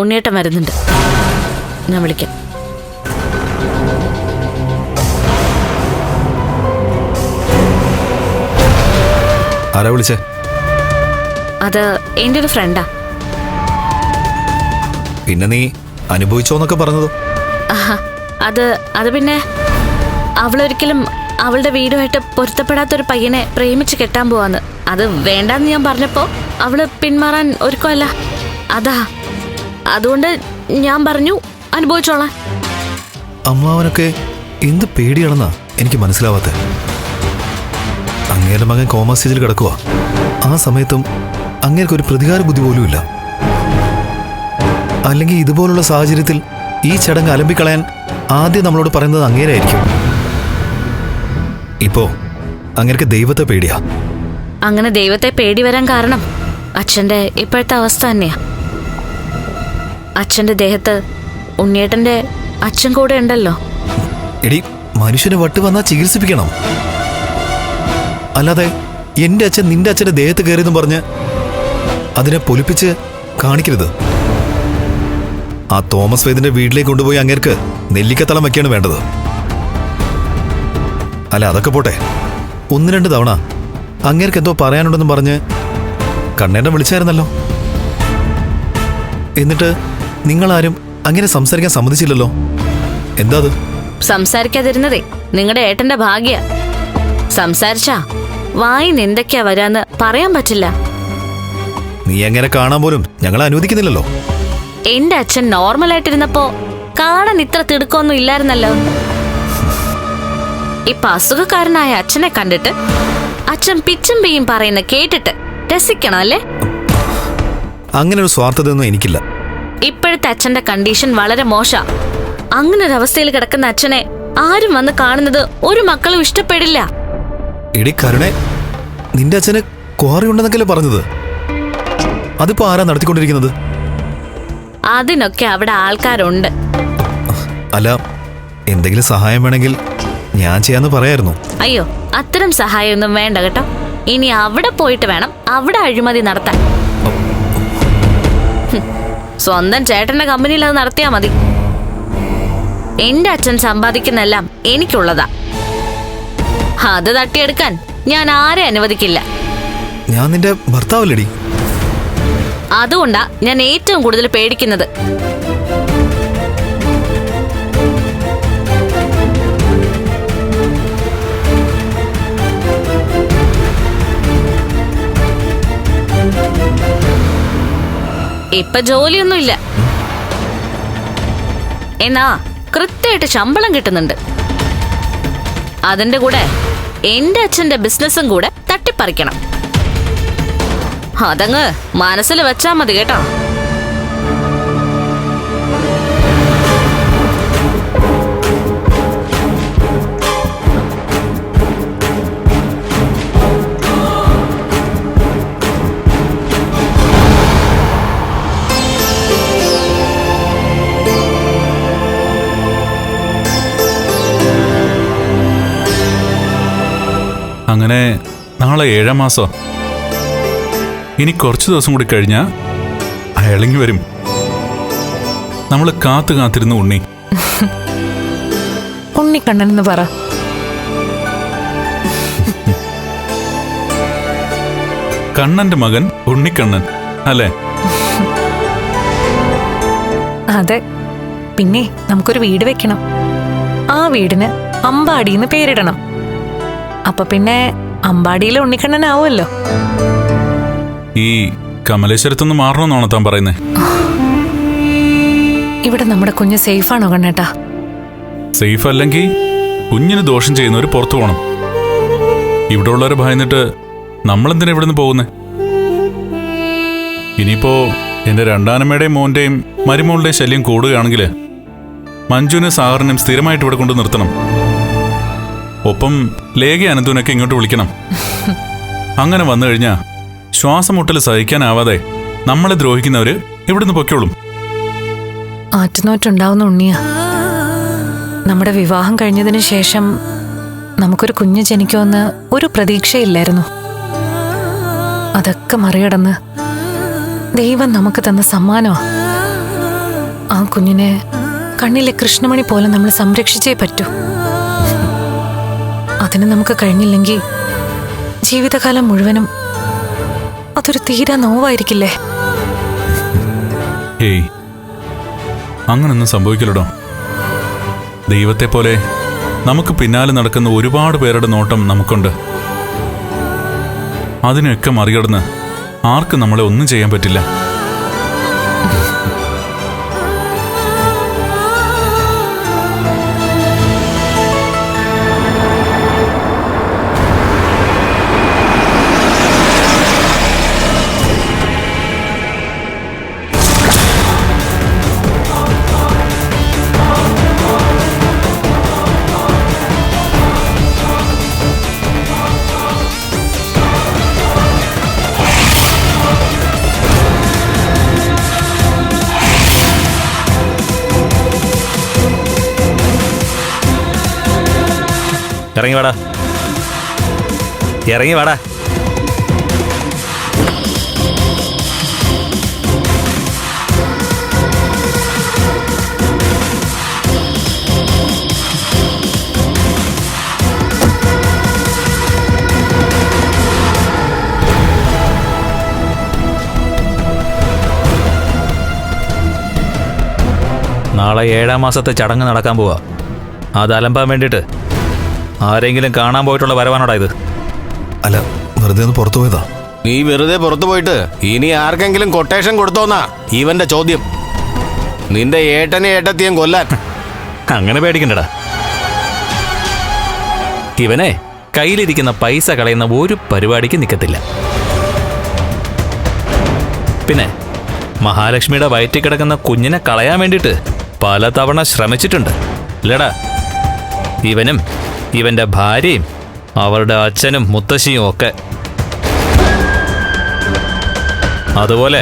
ഉണ്ണിയേട്ടൻ വരുന്നുണ്ട്. ഞാൻ വിളിക്കാം. ആരാ വിളിച്ചേ? അത് എന്റെ ഒരു ഫ്രണ്ടാ. പിന്നെ നീ അനുഭവിച്ചോന്നൊക്കെ പറഞ്ഞതോ? അത് പിന്നെ അവളൊരിക്കലും അവളുടെ വീടുമായിട്ട് പൊരുത്തപ്പെടാത്തൊരു പയ്യനെ പ്രേമിച്ച് കെട്ടാൻ പോവാന്ന്. അത് വേണ്ടാന്ന് ഞാൻ പറഞ്ഞപ്പോ അവള് പിന്മാറാൻ ഒരുക്കമല്ല. അതുകൊണ്ട് ഞാൻ പറഞ്ഞു അനുഭവിച്ചോളാം. അമ്മാവനൊക്കെ എന്ത് പേടിയാണെന്നാ എനിക്ക് മനസ്സിലാവാത്ത. അങ്ങേരുടെ മകൻ കോമാ സ്റ്റേജിൽ കിടക്കുക. ആ സമയത്തും അങ്ങേർക്ക് ഒരു പ്രതികാര ബുദ്ധി പോലും ഇല്ല. അല്ലെങ്കിൽ ഇതുപോലുള്ള സാഹചര്യത്തിൽ ഈ ചടങ്ങ് അലമ്പിക്കളയാൻ ആദ്യം നമ്മളോട് പറയുന്നത് അങ്ങേരായിരിക്കും. ഇപ്പോ അങ്ങേർക്ക് ദൈവത്തെ പേടിയാ. അങ്ങനെ ദൈവത്തെ പേടി വരാൻ കാരണം അച്ഛന്റെ ഇപ്പോഴത്തെ അവസ്ഥ തന്നെയാ. അച്ഛന്റെ ദേഹത്ത് ഉണ്ണിയേട്ടന്റെ അച്ഛൻ കൂടെ ഉണ്ടല്ലോ. എടി, മനുഷ്യന് വട്ട് വന്നാ ചികിത്സിപ്പിക്കണം. അല്ലാതെ എന്റെ അച്ഛൻ നിന്റെ അച്ഛന്റെ ദേഹത്ത് കയറിയെന്നും പറഞ്ഞ് അതിനെ പൊലിപ്പിച്ച് കാണിക്കരുത്. ആ തോമസ് വേദിന്റെ വീട്ടിലേക്ക് കൊണ്ടുപോയി അങ്ങേർക്ക് നെല്ലിക്കത്തളം വയ്ക്കാണ് വേണ്ടത്. അല്ല, അതൊക്കെ പോട്ടെ. 1-2 തവണ അങ്ങേർക്ക് എന്തോ പറയാനുണ്ടെന്നും പറഞ്ഞ് കണ്ണേട്ടൻ വിളിച്ചായിരുന്നല്ലോ. എന്നിട്ട് നിങ്ങളാരും അങ്ങനെ സംസാരിക്കാൻ സമ്മതിച്ചില്ലല്ലോ. എന്താ അത്? സംസാരിക്കാതിരുന്നതേ നിങ്ങളുടെ ഏട്ടന്റെ ഭാഗ്യ. സംസാരിച്ചാ വായിന്ന് എന്തൊക്കെയാ വരാന്ന് പറയാൻ പറ്റില്ല. നീ അങ്ങനെ കാണാൻ പോലും ഞങ്ങൾ അനുവദിക്കുന്നില്ലല്ലോ. എന്റെ അച്ഛൻ നോർമലായിട്ടിരുന്നപ്പോ കാണാൻ ഇത്ര തിടുക്കമൊന്നും ഇല്ലായിരുന്നല്ലോ. ഇപ്പൊ അസുഖക്കാരനായ അച്ഛനെ കണ്ടിട്ട് അച്ഛൻ പിച്ചും പെയ്യും പറയുന്ന കേട്ടിട്ട് രസിക്കണം അല്ലേ? അങ്ങനെ ഒരു സ്വാർത്ഥതയൊന്നും എനിക്കില്ല. ഇപ്പോഴത്തെ അച്ഛന്റെ കണ്ടീഷൻ വളരെ മോശ. അങ്ങനെ ഒരു അവസ്ഥയിൽ കിടക്കുന്ന അച്ഛനെ ആരും വന്ന് കാണുന്നത് ഒരു മക്കളും ഇഷ്ടപ്പെടില്ല. എടി കരുണേ, നിന്റെ അച്ഛന് ക്വാറി ഉണ്ടെന്നൊക്കെയല്ലേ പറഞ്ഞത്? അതിപ്പോ ആരാ നടത്തിക്കൊണ്ടിരിക്കുന്നത്? അതിനൊക്കെ അവിടെ ആൾക്കാരുണ്ട്. അല്ല, എന്തെങ്കിലും സഹായം വേണമെങ്കിൽ ഞാൻ ചെയ്യാന്ന് പറയായിരുന്നു. അയ്യോ, അത്തരം സഹായമൊന്നും വേണ്ട കേട്ടോ. ഇനി അവിടെ പോയിട്ട് വേണം അവിടെ അഴിമതി നടത്താൻ. സ്വന്തം ചേട്ടന്റെ കമ്പനിയിൽ അത് നടത്തിയാ മതി. എന്റെ അച്ഛൻ സമ്പാദിക്കുന്നെല്ലാം എനിക്കുള്ളതാ. അത് തട്ടിയെടുക്കാൻ ഞാൻ ആരെ അനുവദിക്കില്ല. ഞാൻ നിന്റെ ഭർത്താവല്ലടി. അതുകൊണ്ടാ ഞാൻ ഏറ്റവും കൂടുതൽ പേടിക്കുന്നത്. ഇപ്പൊ ജോലിയൊന്നുമില്ല, എന്നാ കൃത്യമായിട്ട് ശമ്പളം കിട്ടുന്നുണ്ട്. അതിന്റെ കൂടെ എന്റെ അച്ഛന്റെ ബിസിനസ്സും കൂടെ തട്ടിപ്പറിക്കണം. അതങ്ങ് മനസ്സിൽ വെച്ചാ മതി കേട്ടോ. അങ്ങനെ നാളെ 7-ാം മാസം. ഇനി കുറച്ചു ദിവസം കൂടി കഴിഞ്ഞാൽ അയാളിങ്ങി വരും. നമ്മൾ കാത്തിരുന്ന ഉണ്ണി. ഉണ്ണിക്കണ്ണൻ എന്ന് പറ. കണ്ണന്റെ മകൻ ഉണ്ണിക്കണ്ണൻ അല്ലേ? അതെ. പിന്നെ നമുക്കൊരു വീട് വെക്കണം. ആ വീടിന് അമ്പാടിന്ന് പേരിടണം. അപ്പൊ പിന്നെ അമ്പാടിയിലെ ഉണ്ണിക്കണ്ണനാവുമല്ലോ. ഈ കമലേശ്വരത്തുനിന്ന് മാറണമെന്നാണോ താൻ പറയുന്നേ? ഇവിടെ നമ്മുടെ കുഞ്ഞ് സേഫാണോ കണ്ണേട്ടാ? സേഫ് അല്ലെങ്കിൽ കുഞ്ഞിന് ദോഷം ചെയ്യുന്നവർ പുറത്തു പോകണം. ഇവിടെ ഉള്ളവരെ ഭയന്നിട്ട് നമ്മളെന്തിനാ ഇവിടെ നിന്ന് പോകുന്നേ? ഇനിയിപ്പോ എന്റെ രണ്ടാനമ്മയുടെയും മോന്റെയും മരുമോളുടെയും ശല്യം കൂടുകയാണെങ്കിൽ മഞ്ജുവിനെ സാറിനും സ്ഥിരമായിട്ട് ഇവിടെ കൊണ്ട് നിർത്തണം. ഒപ്പം ലേഖ അനന്തുവിനൊക്കെ ഇങ്ങോട്ട് വിളിക്കണം. അങ്ങനെ വന്നു കഴിഞ്ഞാ ശ്വാസം മുട്ടൽ സഹിക്കാനാവാതെ നമ്മളെ ദ്രോഹിക്കുന്നവര് ഇവിടുന്ന് പൊയ്ക്കോളും. ആറ്റുനോറ്റുണ്ടാവുന്ന ഉണ്ണിയാ. നമ്മുടെ വിവാഹം കഴിഞ്ഞതിന് ശേഷം നമുക്കൊരു കുഞ്ഞ് ജനിക്കുമെന്ന് ഒരു പ്രതീക്ഷയില്ലായിരുന്നു. അതൊക്കെ മറികടന്ന് ദൈവം നമുക്ക് തന്ന സമ്മാനമാ. കുഞ്ഞിനെ കണ്ണിലെ കൃഷ്ണമണി പോലെ നമ്മൾ സംരക്ഷിച്ചേ പറ്റൂ. അതിന് നമുക്ക് കഴിഞ്ഞില്ലെങ്കിൽ ജീവിതകാലം മുഴുവനും അതൊരു തീരാ നോവായിരിക്കില്ലേ? ഏയ്, അങ്ങനൊന്നും സംഭവിക്കില്ലടോ. ദൈവത്തെ പോലെ നമുക്ക് പിന്നാലെ നടക്കുന്ന ഒരുപാട് പേരുടെ നോട്ടം നമുക്കുണ്ട്. അതിനൊക്കെ മറികടന്ന് ആർക്കും നമ്മളെ ഒന്നും ചെയ്യാൻ പറ്റില്ല. ഇറങ്ങി വാടാ, ഇറങ്ങി വാടാ. നാളെ 7-ാം മാസത്തെ ചടങ്ങ് നടക്കാൻ പോവാ. അത് അലമ്പാൻ വേണ്ടിയിട്ട് ആരെങ്കിലും കാണാൻ പോയിട്ടുള്ള വരവാണോടാ ഇത്? അല്ല, വെറുതെ ഒന്ന് പുറത്തു പോയതാ. നീ വെറുതെ പുറത്തു പോയിട്ട് ഇനി ആർക്കെങ്കിലും കൊട്ടേഷൻ കൊടുത്തോന്നാ ഇവന്റെ ചോദ്യം. നിന്റെ ഏട്ടനെ ഏട്ടത്തിയും കൊല്ലാൻ. അങ്ങനെ പേടിക്കണ്ടടാ. ഇവനെ കയ്യിലിരിക്കുന്ന പൈസ കളയുന്ന ഒരു പരിപാടിക്ക് നിൽക്കത്തില്ല. പിന്നെ മഹാലക്ഷ്മിയുടെ വയറ്റിൽ കിടക്കുന്ന കുഞ്ഞിനെ കളയാൻ വേണ്ടിയിട്ട് പലതവണ ശ്രമിച്ചിട്ടുണ്ട് ഇല്ലടാ. ഇവനും ഇവന്റെ ഭാര്യയും അവരുടെ അച്ഛനും മുത്തശ്ശിയും ഒക്കെ. അതുപോലെ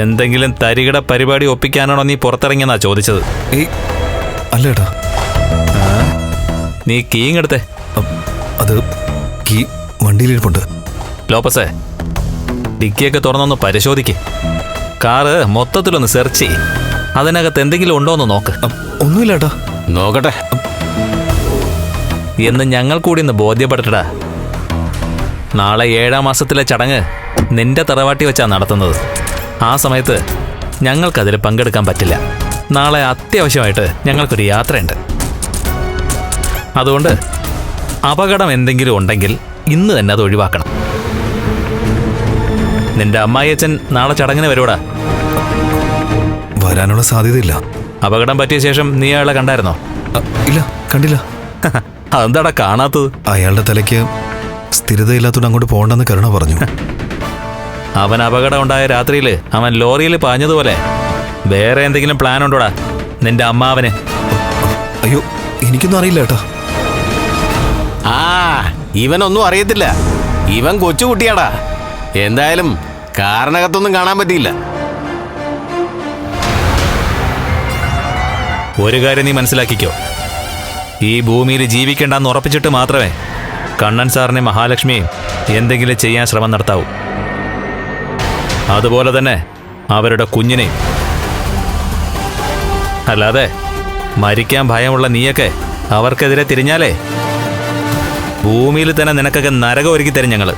എന്തെങ്കിലും തരികിട പരിപാടി ഒപ്പിക്കാനാണോ നീ പുറത്തിറങ്ങിയെന്നാ ചോദിച്ചത്? ഏയ് അല്ല ഏട്ടാ, നീ കീങ്ങെടുത്തേ. അത് കീ വണ്ടിയിലിരിപ്പുണ്ട്. ലോപ്പസേ, ഡിക്കിയൊക്കെ തുറന്നൊന്ന് പരിശോധിക്ക്. കാറ് മൊത്തത്തിലൊന്ന് സെർച്ച് ചെയ്യ്. അതിനകത്ത് എന്തെങ്കിലും ഉണ്ടോ എന്ന് നോക്ക്. ഒന്നുമില്ല ഏട്ടാ. നോക്കട്ടെ എന്ന് ഞങ്ങൾ കൂടി ഒന്ന് ബോധ്യപ്പെടട്ടടാ. നാളെ 7-ാം മാസത്തിലെ ചടങ്ങ് നിന്റെ തറവാട്ടി വെച്ചാ നടത്തുന്നത്. ആ സമയത്ത് ഞങ്ങൾക്കതിൽ പങ്കെടുക്കാൻ പറ്റില്ല. നാളെ അത്യാവശ്യമായിട്ട് ഞങ്ങൾക്കൊരു യാത്രയുണ്ട്. അതുകൊണ്ട് അപകടം എന്തെങ്കിലും ഉണ്ടെങ്കിൽ ഇന്ന് തന്നെ അത് ഒഴിവാക്കണം. നിന്റെ അമ്മായിയച്ഛൻ നാളെ ചടങ്ങിന് വരുവടാ. വരാനുള്ള സാധ്യതയില്ല. അപകടം പറ്റിയ ശേഷം നീ അയാളെ കണ്ടായിരുന്നോ? ഇല്ല, കണ്ടില്ല. അതെന്താടാ കാണാത്തത്? അയാളുടെ തലയ്ക്ക് സ്ഥിരതയില്ലാത്തോണ്ട് അങ്ങോട്ട് പോകണ്ടെന്ന് കരുണ പറഞ്ഞു. അവൻ അപകടം ഉണ്ടായ രാത്രിയിൽ അവൻ ലോറിയിൽ പാഞ്ഞതുപോലെ വേറെ എന്തെങ്കിലും പ്ലാൻ ഉണ്ടോടാ നിന്റെ അമ്മാവന്? അയ്യോ, എനിക്കൊന്നും അറിയില്ല ഏട്ടാ. ആ ഇവനൊന്നും അറിയത്തില്ല. ഇവൻ കൊച്ചുകുട്ടിയാടാ. എന്തായാലും കാരണകത്തൊന്നും കാണാൻ പറ്റിയില്ല. ഒരു കാര്യം നീ മനസ്സിലാക്കിക്കോ. ഈ ഭൂമിയിൽ ജീവിക്കേണ്ടെന്ന് ഉറപ്പിച്ചിട്ട് മാത്രമേ കണ്ണൻ സാറിനെയും മഹാലക്ഷ്മിയെയും എന്തെങ്കിലും ചെയ്യാൻ ശ്രമം നടത്താവൂ. അതുപോലെ തന്നെ അവരുടെ കുഞ്ഞിനെയും. അല്ലാതെ മരിക്കാൻ ഭയമുള്ള നീയൊക്കെ അവർക്കെതിരെ തിരിഞ്ഞാലേ ഭൂമിയിൽ തന്നെ നിനക്കൊക്കെ നരകം ഒരുക്കി തരും ഞങ്ങൾ.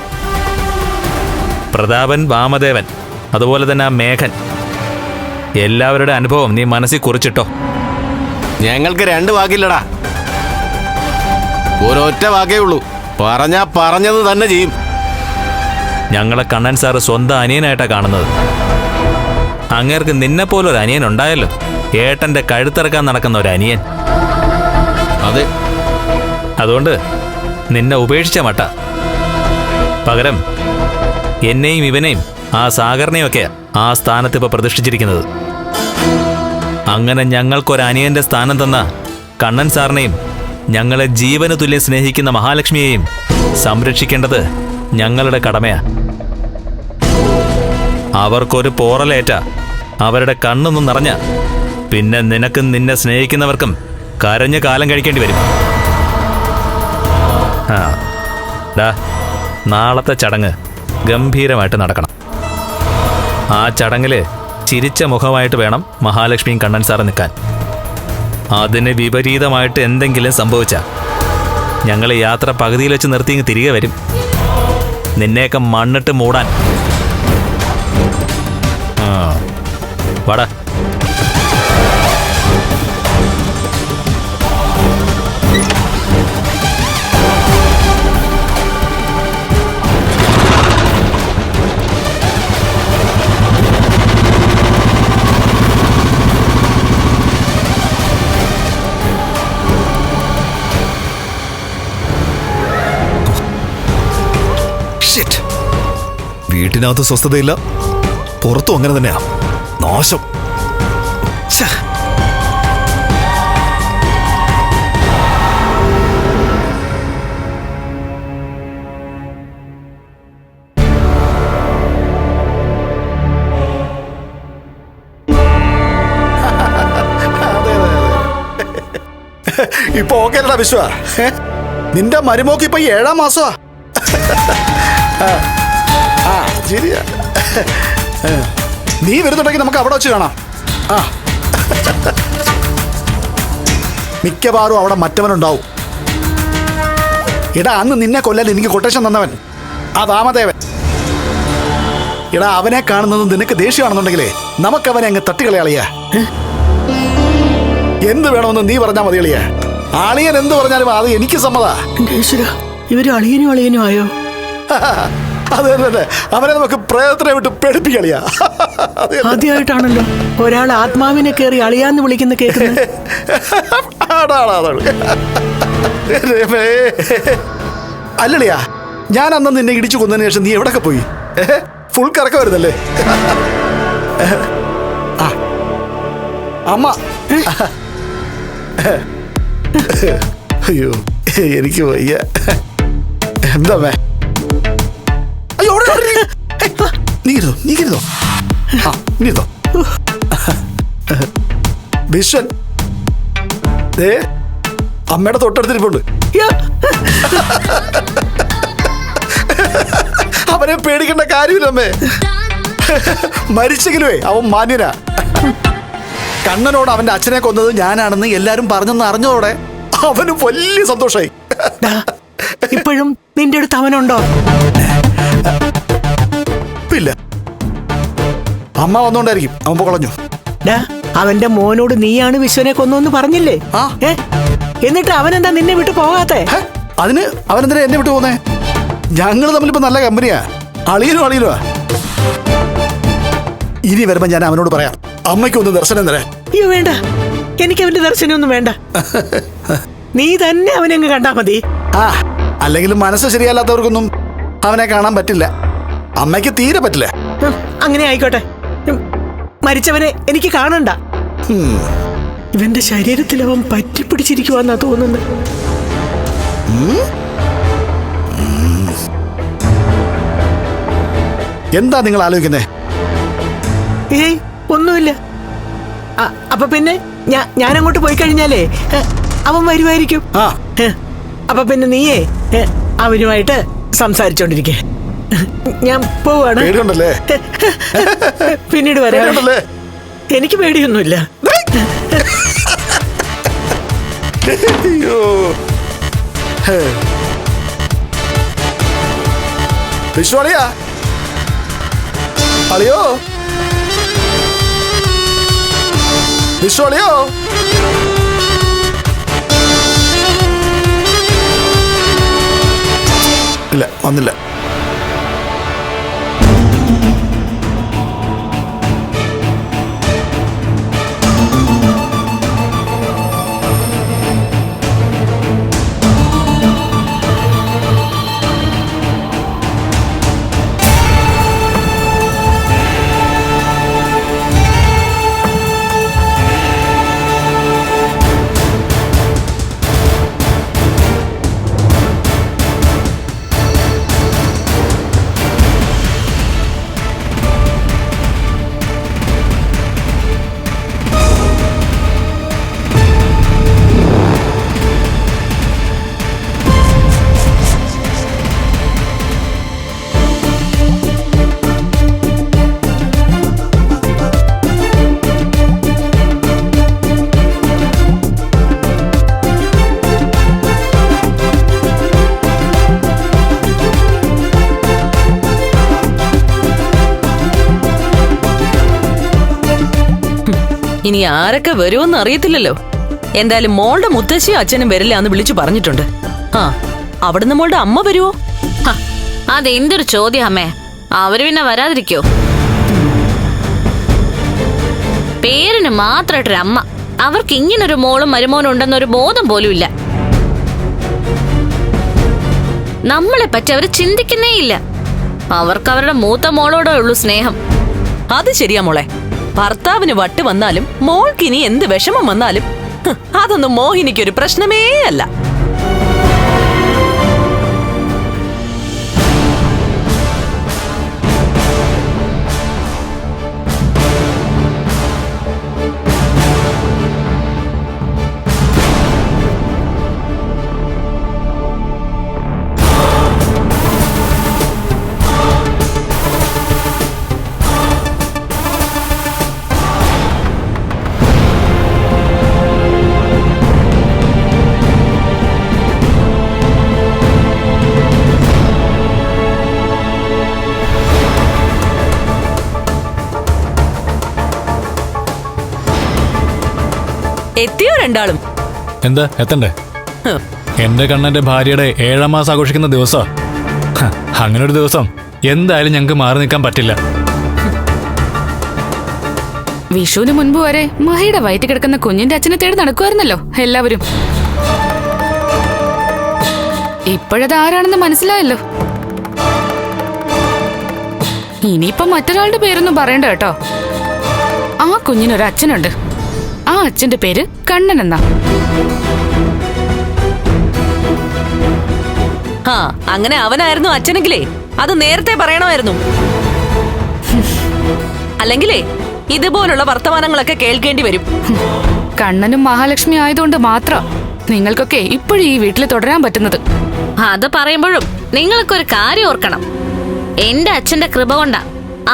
പ്രതാപൻ, വാമദേവൻ, അതുപോലെ തന്നെ ആ മേഘൻ, എല്ലാവരുടെ അനുഭവം നീ മനസ്സിൽ കുറിച്ചിട്ടോ. ഞങ്ങൾക്ക് 2 വാക്കില്ലടാ. ഒരൊറ്റ വാക്കേ ഉള്ളൂ. പറഞ്ഞാ പറഞ്ഞത് തന്നെ ചെയ്യും. ഞങ്ങളെ കണ്ണൻ സാറ് സ്വന്തം അനിയനായിട്ടാണ് കാണുന്നത്. അങ്ങേർക്ക് നിന്നെപ്പോലൊരു അനിയൻ ഉണ്ടായല്ലോ. ഏട്ടന്റെ കഴുത്തിറക്കാൻ നടക്കുന്ന ഒരു അനിയൻ. അതെ, അതുകൊണ്ട് നിന്നെ ഉപേക്ഷിച്ച മട്ട. പകരം എന്നെയും ഇവനെയും ആ സാഗറിനെയും ഒക്കെ ആ സ്ഥാനത്ത് ഇപ്പൊ പ്രതിഷ്ഠിച്ചിരിക്കുന്നത്. അങ്ങനെ ഞങ്ങൾക്കൊരനിയന്റെ സ്ഥാനം തന്ന കണ്ണൻ സാറിനെയും ഞങ്ങളെ ജീവന് തുല്യം സ്നേഹിക്കുന്ന മഹാലക്ഷ്മിയെയും സംരക്ഷിക്കേണ്ടത് ഞങ്ങളുടെ കടമയാ. അവർക്കൊരു പോറലേറ്റ അവരുടെ കണ്ണൊന്നും നിറഞ്ഞ പിന്നെ നിനക്കും നിന്നെ സ്നേഹിക്കുന്നവർക്കും കരഞ്ഞ് കാലം കഴിക്കേണ്ടി വരും. നാളത്തെ ചടങ്ങ് ഗംഭീരമായിട്ട് നടക്കണം. ആ ചടങ്ങില് ചിരിച്ച മുഖമായിട്ട് വേണം മഹാലക്ഷ്മിയും കണ്ണൻ സാറും നിൽക്കാൻ. അതിന് വിപരീതമായിട്ട് എന്തെങ്കിലും സംഭവിച്ച ഞങ്ങൾ യാത്ര പകുതിയിൽ വെച്ച് നിർത്തി ഇങ്ങ് തിരികെ വരും. നിന്നെയൊക്കെ മണ്ണിട്ട് മൂടാൻ. വാടാ. വീട്ടിനകത്ത് സ്വസ്ഥതയില്ല, പുറത്തും അങ്ങനെ തന്നെയാ. നാശം. ഛെ. ഇപ്പൊ ഓക്കേടാ വിശ്വ. നിന്റെ മരുമോക്ക് ഇപ്പൊ 7-ാം മാസമാ. ആ ശരിയാ. നീ വരുന്നുണ്ടെങ്കിൽ നമുക്ക് അവിടെ വെച്ച് കാണാം. ആ മിക്കവാറും അവിടെ മറ്റവനുണ്ടാവും. ഇടാ, അന്ന് നിന്നെ കൊല്ലാൻ എനിക്ക് കൊട്ടേഷൻ തന്നവൻ ആ വാമദേവൻ. ഇടാ, അവനെ കാണുന്നത് നിനക്ക് ദേഷ്യമാണെന്നുണ്ടെങ്കിലേ നമുക്കവനെ അങ്ങ് തട്ടിക്കളയാളിയാ. എന്ത് വേണമെന്ന് നീ പറഞ്ഞാൽ മതി കളിയാ. അളിയൻ എന്ത് പറഞ്ഞാലും അത് എനിക്ക് സമ്മതാ. ഇവര് അളിയനും ആയോ? അതെ അതെ, അവനെ നമുക്ക് പ്രയത്നം വിട്ട് പേടിപ്പിക്കളിയാ. ആദ്യമായിട്ടാണല്ലോ ഒരാൾ ആത്മാവിനെ കയറി അളിയാന്ന് വിളിക്കുന്ന കേൾക്കുന്നത്. അല്ലളിയാ, ഞാൻ അന്ന് നിന്നെ ഇടിച്ചു കൊന്നതിന് ശേഷം നീ എവിടൊക്കെ പോയി? ഫുൾ കറക്ക വരുന്നല്ലേ? അമ്മ. അയ്യോ എനിക്ക് വയ്യ. എന്താ നീരുതോ വിശ്വൻ ദേ അമ്മയുടെ തൊട്ടടുത്തിരിപ്പുണ്ട്. അവനെ പേടിക്കേണ്ട കാര്യമില്ലമ്മേ. മരിച്ചെങ്കിലുവേ അവൻ മാന്യനാ. കണ്ണനോട് അവന്റെ അച്ഛനെ കൊന്നത് ഞാനാണെന്ന് എല്ലാരും പറഞ്ഞെന്ന് അറിഞ്ഞതോടെ അവന് വലിയ സന്തോഷായി. ഇപ്പോഴും നിന്റെ അടുത്ത് അവനുണ്ടോ? ഇല്ല, അമ്മ വന്നോണ്ടായിരിക്കും അവൻ പൊളഞ്ഞു. അവന്റെ മോനോട് നീയാണ് വിശ്വനെ കൊന്നു പറഞ്ഞില്ലേ? എന്നിട്ട് അവനെന്താ നിന്നെ വിട്ടു പോകാത്തെ? അതിന് അവനെന്തിനാ എന്നെ വിട്ടു പോന്നേ? ഞങ്ങൾ തമ്മിലിപ്പോ നല്ല കമ്പനിയാ. അളിയനുവാ. ഇനി വരുമ്പോ ഞാൻ അവനോട് പറയാം അമ്മയ്ക്കൊന്ന് ദർശനം തരാൻ. അയ്യോ വേണ്ട, എനിക്ക് അവന്റെ ദർശനമൊന്നും വേണ്ട. നീ തന്നെ അവനെ അങ്ങ് കണ്ടാ മതി. അല്ലെങ്കിലും മനസ്സ് ശരിയല്ലാത്തവർക്കൊന്നും അവനെ കാണാൻ പറ്റില്ല. അമ്മയ്ക്ക് തീരെ പറ്റില്ല. അങ്ങനെ ആയിക്കോട്ടെ, മരിച്ചവനെ എനിക്ക് കാണണ്ട. ഇവന്റെ ശരീരത്തിൽ അവൻ പറ്റിപ്പിടിച്ചിരിക്കുവാന്നാ തോന്നുന്നത്. എന്താ നിങ്ങൾ ആലോചിക്കുന്നേ? ഏയ് ഒന്നുമില്ല. അപ്പൊ പിന്നെ ഞാൻ അങ്ങോട്ട് പോയി കഴിഞ്ഞാലേ അവൻ വരുമായിരിക്കും. അപ്പൊ പിന്നെ നീയേ അവനുമായിട്ട് സംസാരിച്ചോണ്ടിരിക്കേ. ഞാൻ പോവാണ്. പിന്നീട് വരാം. എനിക്ക് പേടിയൊന്നുമില്ല. വിശ്വാളിയാ അളിയോ, വിശ്വാളിയോ. ഇല്ല, വന്നില്ല. ഇനി ആരൊക്കെ വരുമെന്ന് അറിയത്തില്ലല്ലോ. എന്തായാലും മോളുടെ മുത്തശ്ശിയും അച്ഛനും വരില്ല എന്ന് വിളിച്ചു പറഞ്ഞിട്ടുണ്ട്. ആ, അവിടുന്ന് മോളുടെ അമ്മ വരുവോ? ഹ, അതെന്തൊരു ചോദ്യം അമ്മേ. അവര് പിന്നെ വരാതിരിക്കോ? പേരിന് മാത്രമായിട്ടൊരു അമ്മ. അവർക്ക് ഇങ്ങനൊരു മോളും മരുമോനും ഉണ്ടെന്നൊരു ബോധം പോലും ഇല്ല. നമ്മളെ പറ്റി അവര് ചിന്തിക്കുന്നേ ഇല്ല. അവർക്ക് അവരുടെ മൂത്ത മോളോടേ ഉള്ളൂ സ്നേഹം. അത് ശരിയാ മോളെ. ഭർത്താവിന് വട്ട് വന്നാലും മോൾക്കിനി എന്ത് വിഷമം വന്നാലും അതൊന്നും മോഹിനിക്കൊരു പ്രശ്നമേ അല്ല. എത്തിയോ രണ്ടാളും? എന്താ എത്തണ്ടേ? എന്റെ കണ്ണന്റെ ഭാര്യയുടെ 7ാം മാസം ആഘോഷിക്കുന്ന ദിവസം. അങ്ങനെ ഒരു ദിവസം എന്തായാലും ഞങ്ങൾക്ക് മാറി നിൽക്കാൻ പറ്റില്ല. വിഷുവിന് മുൻപ് വരെ മഹിയുടെ വയറ്റിൽ കിടക്കുന്ന കുഞ്ഞിന്റെ അച്ഛനെ തേടി നടക്കുമായിരുന്നല്ലോ എല്ലാവരും. ഇപ്പോഴത് ആരാണെന്ന് മനസ്സിലായല്ലോ. ഇനിയിപ്പൊ മറ്റൊരാളുടെ പേരൊന്നും പറയണ്ട കേട്ടോ. ആ കുഞ്ഞിനൊരു അച്ഛനുണ്ട്. ആ അച്ഛന്റെ പേര് കണ്ണൻ എന്നാ. ആ, അങ്ങനെ അവനായിരുന്നു അച്ഛനെങ്കിലേ അത് നേരത്തെ പറയണമായിരുന്നു. അല്ലെങ്കിലേ ഇതുപോലുള്ള വർത്തമാനങ്ങളൊക്കെ കേൾക്കേണ്ടി വരും. കണ്ണനും മഹാലക്ഷ്മി ആയതുകൊണ്ട് മാത്രം നിങ്ങൾക്കൊക്കെ ഇപ്പോഴും ഈ വീട്ടിൽ തുടരാൻ പറ്റുന്നത്. അത് പറയുമ്പോഴും നിങ്ങൾക്കൊരു കാര്യം ഓർക്കണം. എന്റെ അച്ഛന്റെ കൃപ കൊണ്ടാ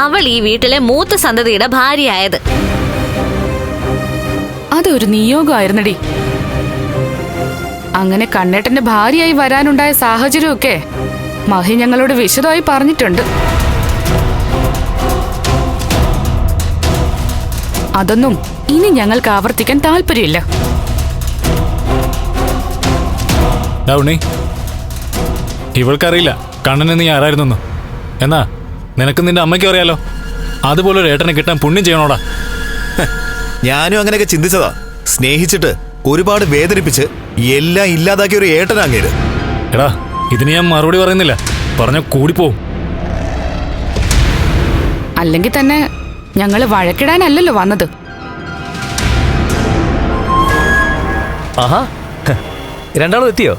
അവൾ ഈ വീട്ടിലെ മൂത്ത സന്തതിയുടെ ഭാര്യയായത്. അതൊരു നിയോഗമായിരുന്നടി. അങ്ങനെ കണ്ണേട്ടന്റെ ഭാര്യയായി വരാനുണ്ടായ സാഹചര്യമൊക്കെ മഹി ഞങ്ങളോട് വിശദമായി പറഞ്ഞിട്ടുണ്ട്. അതൊന്നും ഇനി ഞങ്ങൾക്ക് ആവർത്തിക്കാൻ താല്പര്യമില്ല. ഉണ്ണി, ഇവൾക്കറിയില്ല കണ്ണന് നീ ആരായിരുന്നെന്ന്. എന്നാ നിനക്ക് നിന്റെ അമ്മയ്ക്കും അറിയാലോ. അതുപോലെ ഒരു ഏട്ടനെ കിട്ടാൻ പുണ്യം ചെയ്യണോടാ. ഞാനും അങ്ങനെയൊക്കെ ചിന്തിച്ചതാ. സ്നേഹിച്ചിട്ട് ഒരുപാട് വേദനിപ്പിച്ച് എല്ലാം ഇല്ലാതാക്കിയ ഒരു ഏട്ടനാങ്ങേര്. എടാ, ഇതിന് ഞാൻ മറുപടി പറയുന്നില്ല. പറഞ്ഞ കൂടിപ്പോവും. അല്ലെങ്കിൽ തന്നെ ഞങ്ങള് വഴക്കിടാനല്ലല്ലോ വന്നത്. ആഹാ, രണ്ടാളും എത്തിയോ?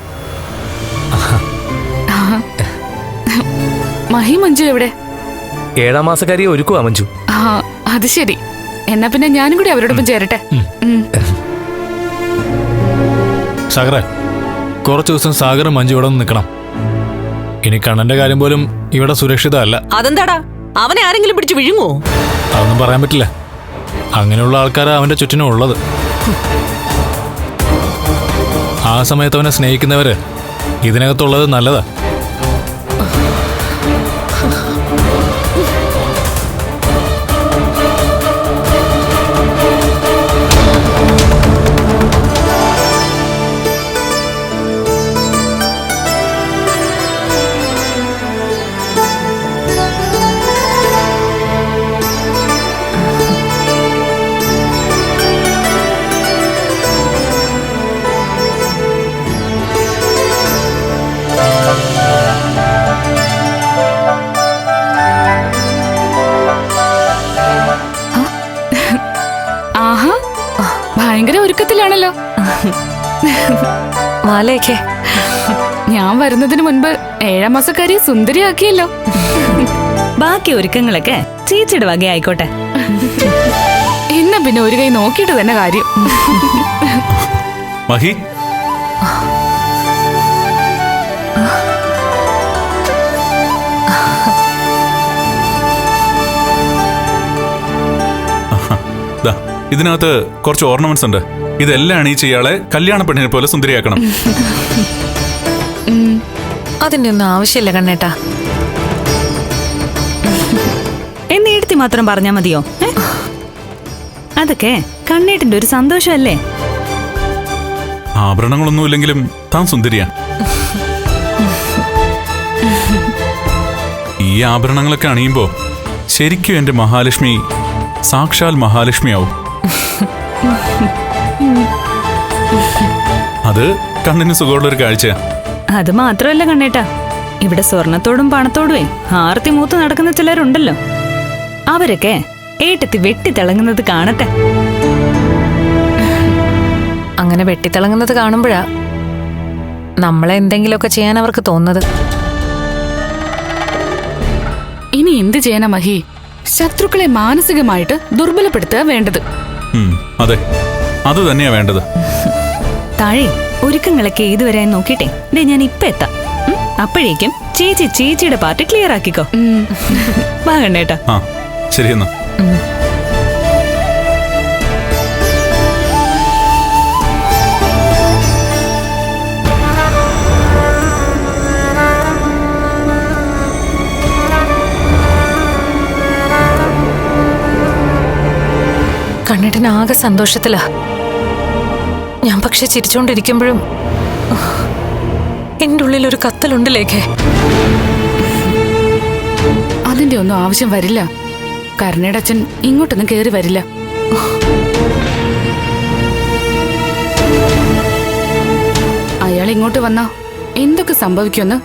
മഹി മഞ്ജു എവിടെ? 7ാം മാസക്കാരിയെ ഒരുക്കുവാ മഞ്ജു. ആ, അത് ശരി. എന്നാ പിന്നെ ഞാനും കൂടി അവരോടൊപ്പം ചേരട്ടെ. സാഗറെ, കുറച്ചു ദിവസം സാഗറും മഞ്ജു ഇവിടെ നിന്ന് നിൽക്കണം. ഇനി കണ്ണന്റെ കാര്യം പോലും ഇവിടെ സുരക്ഷിതമല്ല. അതെന്താടാ, അവനെ ആരെങ്കിലും പിടിച്ച് വിഴുങ്ങോ? അതൊന്നും പറയാൻ പറ്റില്ല. അങ്ങനെയുള്ള ആൾക്കാരാ അവന്റെ ചുറ്റിനും ഉള്ളത്. ആ സമയത്ത് അവനെ സ്നേഹിക്കുന്നവര് ഇതിനകത്തുള്ളത് നല്ലതാ. ആഹാ, ഭയങ്കര ഒരുക്കത്തിലാണല്ലോ. മാലയൊക്കെ ഞാൻ വരുന്നതിന് മുൻപ് 7ാം മാസക്കാരിയെ സുന്ദരിയാക്കിയല്ലോ. ബാക്കി ഒരുക്കങ്ങളൊക്കെ ചേച്ചിയുടെ വകയായിക്കോട്ടെ. എന്നാ പിന്നെ ഒരു കൈ നോക്കിയിട്ട് തന്നെ കാര്യം. മഹി, ഇതിനകത്ത് കുറച്ച് ഓർണമെന്റ്സ് ഉണ്ട്. ഇതെല്ലാം അണിയിച്ച് ഇയാളെ കല്യാണ പെണ്ണിനെ പോലെ സുന്ദരിയാക്കണം. അതിന്റെ ഒന്നും ആവശ്യമില്ല കണ്ണേട്ടാ. എന്ന് എടുത്തി മാത്രം പറഞ്ഞാ മതിയോ? അതൊക്കെ കണ്ണേട്ടന്റെ ഒരു സന്തോഷമല്ലേ? ആഭരണങ്ങളൊന്നുമില്ലെങ്കിലും താൻ സുന്ദരിയാണ്. ഈ ആഭരണങ്ങളൊക്കെ അണിയുമ്പോ ശരിക്കും എന്റെ മഹാലക്ഷ്മി സാക്ഷാൽ മഹാലക്ഷ്മിയാവും. അത് കണ്ണിന് സുഖമുള്ളൊരു കാഴ്ച. അത് മാത്രമല്ല കണ്ണേട്ടാ, ഇവിടെ സ്വർണത്തോടും പണത്തോടുമേ ആർത്തി മൂത്ത് നടക്കുന്ന ചിലരുണ്ടല്ലോ. അവരൊക്കെ ഏട്ടത്തി വെട്ടിത്തിളങ്ങുന്നത് കാണട്ടെ. അങ്ങനെ വെട്ടിത്തിളങ്ങുന്നത് കാണുമ്പോഴാ നമ്മളെ എന്തെങ്കിലുമൊക്കെ ചെയ്യാൻ അവർക്ക് തോന്നുന്നത്. ഇനി എന്ത് ചെയ്യാനാ മഹി? ശത്രുക്കളെ മാനസികമായിട്ട് ദുർബലപ്പെടുത്തുക വേണ്ടത്. അതെ, അത് തന്നെയാ വേണ്ടത്. താഴെ ഒരുക്കങ്ങളൊക്കെ ഇതുവരെ നോക്കിട്ടെ, ഞാൻ ഇപ്പൊ എത്താം. അപ്പോഴേക്കും ചേച്ചിയുടെ പാർട്ടി ക്ലിയർ ആക്കിക്കോ. വാ കണ്ണേട്ടാ. ആ ശരിയെന്നാ. കണ്ണേട്ടന് ആകെ സന്തോഷത്തിലാ. ഞാൻ പക്ഷെ ചിരിച്ചോണ്ടിരിക്കുമ്പോഴും എന്റെ ഉള്ളിൽ ഒരു കത്തലുണ്ട് ലേഖേ. അതിന്റെ ഒന്നും ആവശ്യം വരില്ല. കരുണയുടെ അച്ഛൻ ഇങ്ങോട്ടൊന്നും കേറി വരില്ല. അയാൾ ഇങ്ങോട്ട് വന്നാ എന്തൊക്കെ സംഭവിക്കുമെന്ന്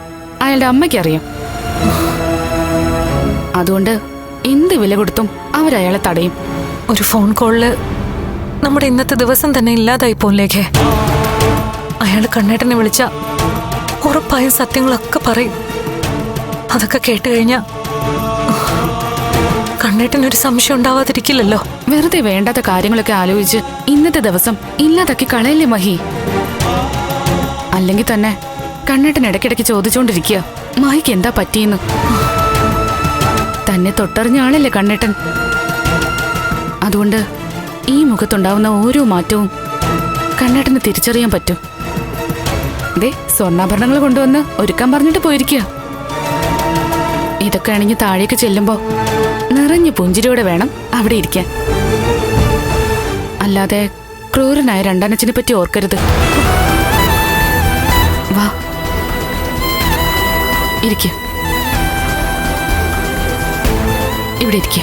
അയാളുടെ അമ്മയ്ക്കറിയാം. അതുകൊണ്ട് എന്ത് വില കൊടുത്തും അവരയാളെ തടയും. ഒരു ഫോൺ കോളില് നമ്മുടെ ഇന്നത്തെ ദിവസം തന്നെ ഇല്ലാതായി പോലേഖേ. അയാൾ കണ്ണേട്ടനെ വിളിച്ച ഉറപ്പായും സത്യങ്ങളൊക്കെ പറയും. അതൊക്കെ കേട്ട് കഴിഞ്ഞാ കണ്ണേട്ടനൊരു സംശയം ഉണ്ടാവാതിരിക്കില്ലല്ലോ. വെറുതെ വേണ്ടാത്ത കാര്യങ്ങളൊക്കെ ആലോചിച്ച് ഇന്നത്തെ ദിവസം ഇല്ലാതാക്കി കളയല്ലേ മഹി. അല്ലെങ്കിൽ തന്നെ കണ്ണേട്ടൻ ഇടയ്ക്കിടയ്ക്ക് ചോദിച്ചോണ്ടിരിക്കുക മഹിക്ക് എന്താ പറ്റിയെന്ന്. തന്നെ തൊട്ടറിഞ്ഞ ആളല്ലേ കണ്ണേട്ടൻ. അതുകൊണ്ട് ഈ മുഖത്തുണ്ടാവുന്ന ഓരോ മാറ്റവും കണ്ണേട്ടന് തിരിച്ചറിയാൻ പറ്റും. ദേ സ്വർണ്ണാഭരണങ്ങൾ കൊണ്ടുവന്ന് ഒരുക്കാൻ പറഞ്ഞിട്ട് പോയിരിക്കുക. ഇതൊക്കെ അണിഞ്ഞ് താഴേക്ക് ചെല്ലുമ്പോ നിറഞ്ഞു പുഞ്ചിരിയോടെ വേണം അവിടെ ഇരിക്കാൻ. അല്ലാതെ ക്രൂരനായ രണ്ടാനച്ഛനെ പറ്റി ഓർക്കരുത്. വാ ഇരിക്ക, ഇവിടെ ഇരിക്ക.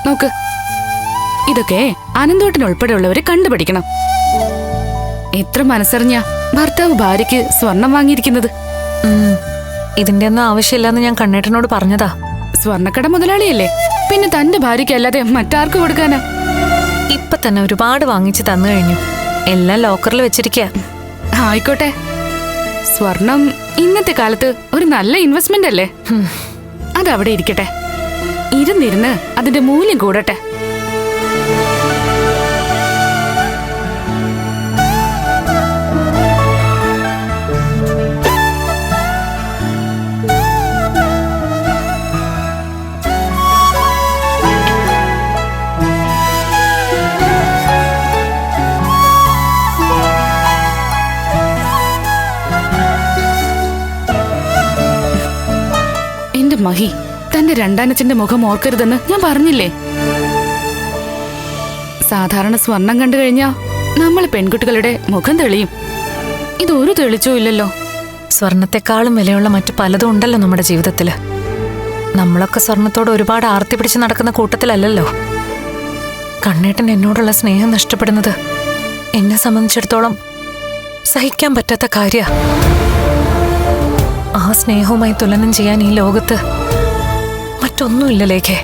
നോക്ക്, ഇതൊക്കെ അനന്തോട്ടനുൾപ്പെടെയുള്ളവരെ കണ്ടുപിടിക്കണം. എത്ര മനസ്സറിഞ്ഞ ഭർത്താവ് ഭാര്യയ്ക്ക് സ്വർണം വാങ്ങിയിരിക്കുന്നത്. ഇതിന്റെ ഒന്നും ആവശ്യമില്ലെന്ന് ഞാൻ കണ്ണേട്ടനോട് പറഞ്ഞതാ. സ്വർണ്ണക്കട മുതലാളിയല്ലേ, പിന്നെ തന്റെ ഭാര്യയ്ക്ക് അല്ലാതെ മറ്റാർക്ക് കൊടുക്കാനാ? ഇപ്പൊ തന്നെ ഒരുപാട് വാങ്ങിച്ചു തന്നു കഴിഞ്ഞു. എല്ലാം ലോക്കറിൽ വെച്ചിരിക്കുക. ആയിക്കോട്ടെ, സ്വർണം ഇന്നത്തെ കാലത്ത് ഒരു നല്ല ഇൻവെസ്റ്റ്മെന്റ് അല്ലേ. അതവിടെ ഇരിക്കട്ടെ. ഇരുന്നിരുന്ന് അതിന്റെ മൂല്യം കൂടട്ടെ. എന്റെ മഹി, തന്റെ രണ്ടാനച്ഛന്റെ മുഖം ഓർക്കരുതെന്ന് ഞാൻ പറഞ്ഞില്ലേ. സാധാരണ സ്വർണം കണ്ടു കഴിഞ്ഞാ നമ്മൾ പെൺകുട്ടികളുടെ മുഖം തെളിയും. ഇതൊരു തെളിച്ചോ ഇല്ലല്ലോ. സ്വർണത്തെക്കാളും വിലയുള്ള മറ്റു പലതും ഉണ്ടല്ലോ നമ്മുടെ ജീവിതത്തില്. നമ്മളൊക്കെ സ്വർണത്തോട് ഒരുപാട് ആർത്തി പിടിച്ച് നടക്കുന്ന കൂട്ടത്തിലല്ലല്ലോ. കണ്ണേട്ടൻ എന്നോടുള്ള സ്നേഹം നഷ്ടപ്പെടുന്നത് എന്നെ സംബന്ധിച്ചിടത്തോളം സഹിക്കാൻ പറ്റാത്ത കാര്യ. ആ സ്നേഹവുമായി തുലനം ചെയ്യാൻ ഈ ലോകത്ത് മറ്റൊന്നുമില്ല ലേഖേ.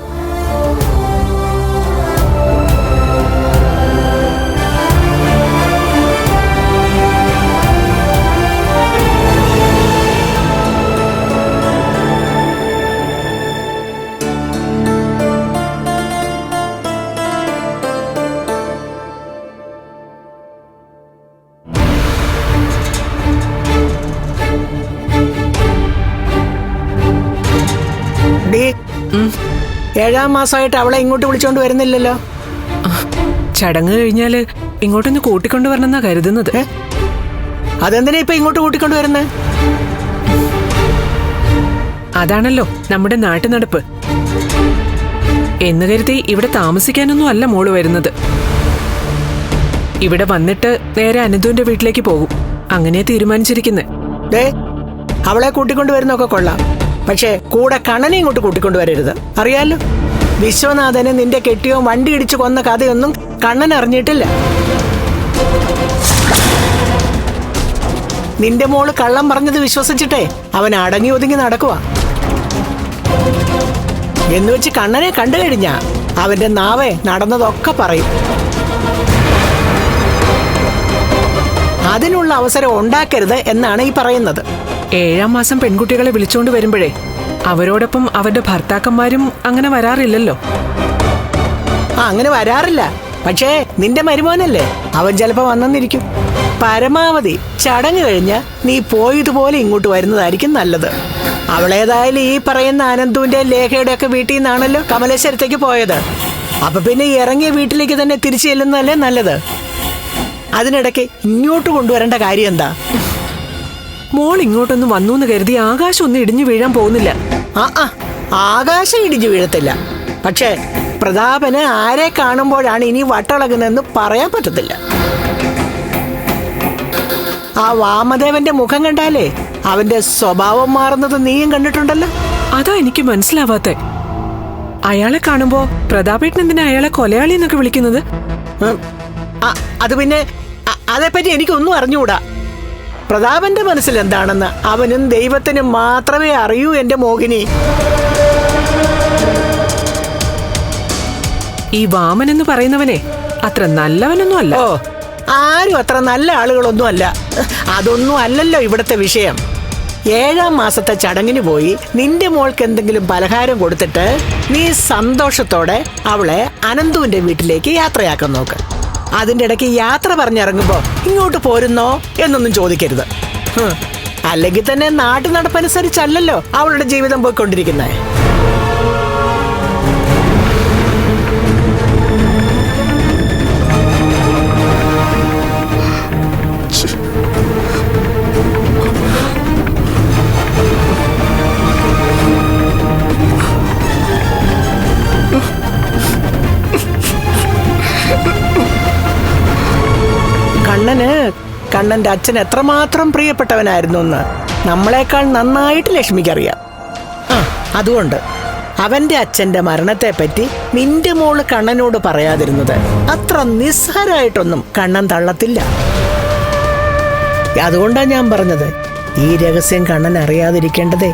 7-ാം മാസമായിട്ട് അവളെ ഇങ്ങോട്ട് വിളിച്ചോണ്ട് വരുന്നില്ലല്ലോ. ചടങ്ങ് കഴിഞ്ഞാല് ഇങ്ങോട്ടൊന്ന് കൂട്ടിക്കൊണ്ടുവരണമെന്നാ കരുതുന്നത്. അതെന്തിനാ ഇപ്പൊ ഇങ്ങോട്ട് കൂട്ടിക്കൊണ്ട് വരുന്നത്? അതാണല്ലോ നമ്മുടെ നാട്ടു നടപ്പ്. എന്ന് കരുതി ഇവിടെ താമസിക്കാനൊന്നും അല്ല മോള് വരുന്നത്. ഇവിടെ വന്നിട്ട് നേരെ അനന്തുവിന്റെ വീട്ടിലേക്ക് പോകും. അങ്ങനെ തീരുമാനിച്ചിരിക്കുന്നത്. അവളെ കൂട്ടിക്കൊണ്ട് വരുന്നൊക്കെ കൊള്ളാം, പക്ഷേ കൂടെ കണ്ണനെ ഇങ്ങോട്ട് കൂട്ടിക്കൊണ്ടുവരരുത്. അറിയാലോ, വിശ്വനാഥനെ നിന്റെ കെട്ടിയോ വണ്ടി ഇടിച്ചു കൊന്ന കഥയൊന്നും കണ്ണൻ അറിഞ്ഞിട്ടില്ല. നിന്റെ മോള് കള്ളം പറഞ്ഞത് വിശ്വസിച്ചിട്ടേ അവൻ അടങ്ങി ഒതുങ്ങി നടക്കുക. എന്ന് വെച്ച് കണ്ണനെ കണ്ടു കഴിഞ്ഞാ അവന്റെ നാവേ നടന്നതൊക്കെ പറയും. അതിനുള്ള അവസരം ഉണ്ടാക്കരുത് എന്നാണ് ഈ പറയുന്നത്. 7-ാം മാസം പെൺകുട്ടികളെ വിളിച്ചോണ്ട് വരുമ്പോഴേ അവരോടൊപ്പം അവരുടെ ഭർത്താക്കന്മാരും അങ്ങനെ വരാറില്ലല്ലോ. അങ്ങനെ വരാറില്ല, പക്ഷേ നിന്റെ മരുമോനല്ലേ, അവൻ ചിലപ്പോ വന്നെന്നിരിക്കും. പരമാവധി ചടങ്ങ് കഴിഞ്ഞ് നീ പോയതുപോലെ ഇങ്ങോട്ട് വരുന്നതായിരിക്കും നല്ലത്. അവളേതായാലും ഈ പറയുന്ന അനന്തുവിന്റെ ലേഖയുടെ ഒക്കെ വീട്ടിൽ നിന്നാണല്ലോ കമലേശ്വരത്തേക്ക് പോയത്. അപ്പൊ പിന്നെ ഇറങ്ങിയ വീട്ടിലേക്ക് തന്നെ തിരിച്ചു ചെല്ലുന്നതല്ലേ നല്ലത്. അതിനിടയ്ക്ക് ഇങ്ങോട്ട് കൊണ്ടുവരേണ്ട കാര്യം എന്താ? മോൾ ഇങ്ങോട്ടൊന്ന് വന്നു എന്ന് കരുതി ആകാശം ഒന്നും ഇടിഞ്ഞു വീഴാൻ പോകുന്നില്ല. ആകാശം ഇടിഞ്ഞു വീഴത്തില്ല, പക്ഷേ പ്രതാപന് ആരെ കാണുമ്പോഴാണ് ഇനി വട്ടളകുന്നതെന്ന് പറയാൻ പറ്റത്തില്ല. ആ വാമദേവന്റെ മുഖം കണ്ടാലേ അവന്റെ സ്വഭാവം മാറുന്നത് നീയും കണ്ടിട്ടുണ്ടല്ലോ. അതാ എനിക്ക് മനസ്സിലാവാത്തെ. അയാളെ കാണുമ്പോ പ്രതാപേട്ടൻ എന്തിനാ അയാളെ കൊലയാളി എന്നൊക്കെ വിളിക്കുന്നത്? അത് പിന്നെ അതേപ്പറ്റി എനിക്കൊന്നും അറിഞ്ഞുകൂടാ. പ്രതാപന്റെ മനസ്സിൽ എന്താണെന്ന് അവനും ദൈവത്തിനും മാത്രമേ അറിയൂ എന്റെ മോഹിനി. ഈ വാമൻ എന്ന് പറയുന്നവനെ അത്ര നല്ലവനൊന്നും അല്ല. ആരും അത്ര നല്ല ആളുകളൊന്നും അല്ല. അതൊന്നും അല്ലല്ലോ ഇവിടുത്തെ വിഷയം. 7-ാം മാസത്തെ ചടങ്ങിന് പോയി നിന്റെ മോൾക്ക് എന്തെങ്കിലും പലഹാരം കൊടുത്തിട്ട് നീ സന്തോഷത്തോടെ അവളെ അനന്തുവിന്റെ വീട്ടിലേക്ക് യാത്രയാക്കാൻ നോക്ക്. അതിന്റെ ഇടയ്ക്ക് യാത്ര പറഞ്ഞിറങ്ങുമ്പോ ഇങ്ങോട്ട് പോരുന്നോ എന്നൊന്നും ചോദിക്കരുത്. അല്ലെങ്കിൽ തന്നെ നാട്ടു നടപ്പനുസരിച്ചല്ലല്ലോ അവളുടെ ജീവിതം പോയിക്കൊണ്ടിരിക്കുന്നത്. കണ്ണന്റെ അച്ഛൻ എത്രമാത്രം പ്രിയപ്പെട്ടവനായിരുന്നു എന്ന് നമ്മളെക്കാൾ നന്നായിട്ട് ലക്ഷ്മിക്കറിയാം. അതുകൊണ്ട് അവന്റെ അച്ഛന്റെ മരണത്തെപ്പറ്റി നിന്റെ മോള് കണ്ണനോട് പറയാതിരുന്നത് അത്ര നിസ്സാരമായിട്ടൊന്നും കണ്ണൻ തള്ളത്തില്ല. അതുകൊണ്ടാണ് ഞാൻ പറഞ്ഞത്, ഈ രഹസ്യം കണ്ണൻ അറിയാതിരിക്കേണ്ടതേ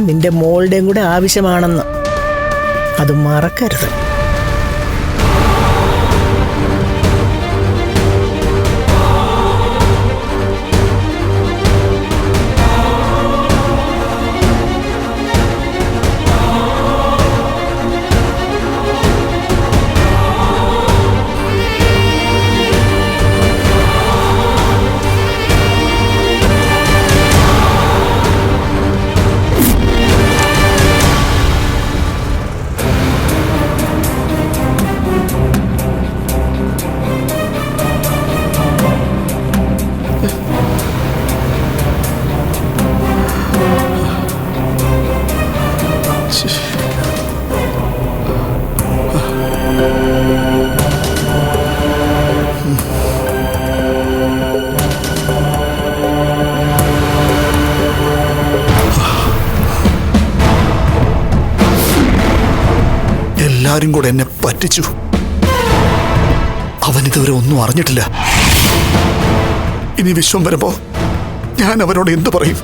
നിന്റെ മോളുടെയും കൂടെ ആവശ്യമാണെന്ന്. അത് മറക്കരുത്. എല്ലാരും കൂടെ എന്നെ പറ്റിച്ചു. അവനിതുവരെ ഒന്നും അറിഞ്ഞിട്ടില്ല. ഇനി വിശ്വം വരുമ്പോ ഞാൻ അവരോട് എന്തു പറയും?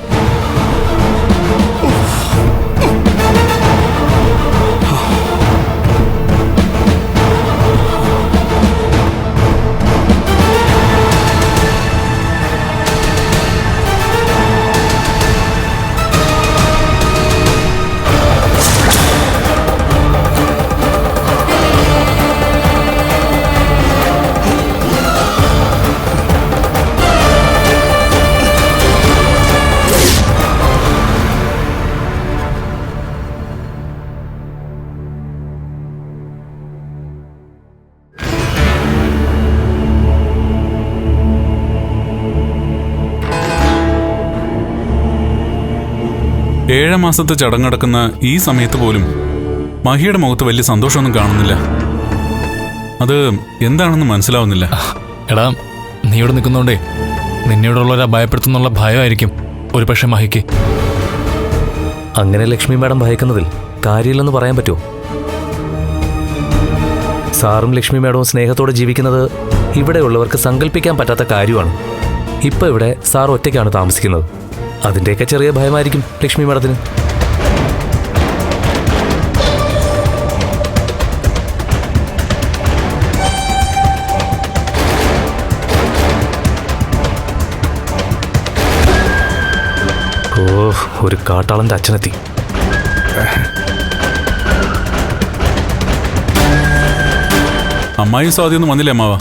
7 മാസത്തെ ചടങ്ങടക്കുന്ന ഈ സമയത്ത് പോലും മഹിയുടെ മുഖത്ത് വലിയ സന്തോഷമൊന്നും കാണുന്നില്ല. അത് എന്താണെന്ന് മനസ്സിലാവുന്നില്ല. എടാ, നീ ഇവിടെ നിൽക്കുന്നോണ്ടേ നിന്നോടുള്ളവരെ ഭയപ്പെടുത്തുന്നുള്ള ഭയമായിരിക്കും ഒരു പക്ഷെ മഹിക്ക്. അങ്ങനെ ലക്ഷ്മി മാഡം ഭയക്കുന്നതിൽ കാര്യമില്ലെന്ന് പറയാൻ പറ്റുമോ? സാറും ലക്ഷ്മി മാഡവും സ്നേഹത്തോടെ ജീവിക്കുന്നത് ഇവിടെയുള്ളവർക്ക് സങ്കല്പിക്കാൻ പറ്റാത്ത കാര്യമാണ്. ഇപ്പൊ ഇവിടെ സാർ ഒറ്റയ്ക്കാണ് താമസിക്കുന്നത്. അതിൻ്റെയൊക്കെ ചെറിയ ഭയമായിരിക്കും ലക്ഷ്മി മാഡത്തിന്. ഓ, ഒരു കാട്ടാളന്റെ അച്ഛനെത്തി. അമ്മായും സ്വാതിയൊന്നും വന്നില്ലേ അമ്മാവ?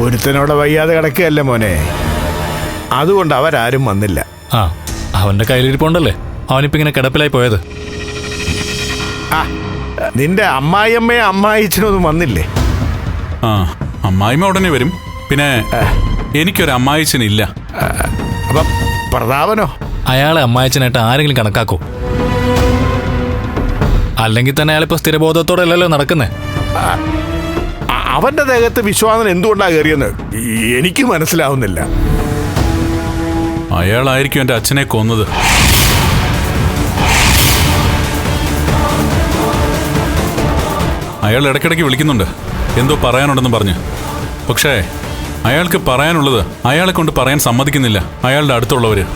ഒരുത്തനോടെ വയ്യാതെ കിടക്കുകയല്ലേ മോനെ, അതുകൊണ്ട് അവരാരും വന്നില്ല. ആ, അവന്റെ കയ്യിലിരിപ്പുണ്ടല്ലേ അവനിപ്പോ ഇങ്ങനെ കിടപ്പിലായി പോയത്. ആ, നിന്റെ അമ്മായിയമ്മയും അമ്മായിച്ചനൊന്നും വന്നില്ലേ? ആ, അമ്മായിമ്മ ഉടനെ വരും. പിന്നെ എനിക്കൊരു അമ്മായിച്ചനില്ല. അപ്പൊ പ്രതാപനോ? അയാളെ അമ്മായച്ചനായിട്ട് ആരെങ്കിലും കണക്കാക്കോ? അല്ലെങ്കിൽ തന്നെ അയാളിപ്പോ സ്ഥിരബോധത്തോടെ അല്ലല്ലോ നടക്കുന്നേ. അവന്റെ ദേഹത്ത് വിശ്വാസം എന്തുകൊണ്ടാ കയറിയെന്ന് എനിക്ക് മനസ്സിലാവുന്നില്ല. അയാളായിരിക്കും എൻ്റെ അച്ഛനെ കൊന്നത്. അയാൾ ഇടയ്ക്കിടയ്ക്ക് വിളിക്കുന്നുണ്ട്, എന്തോ പറയാനുണ്ടെന്ന് പറഞ്ഞ്. പക്ഷേ അയാൾക്ക് പറയാനുള്ളത് അയാളെ കൊണ്ട് പറയാൻ സമ്മതിക്കുന്നില്ല അയാളുടെ അടുത്തുള്ളവര്.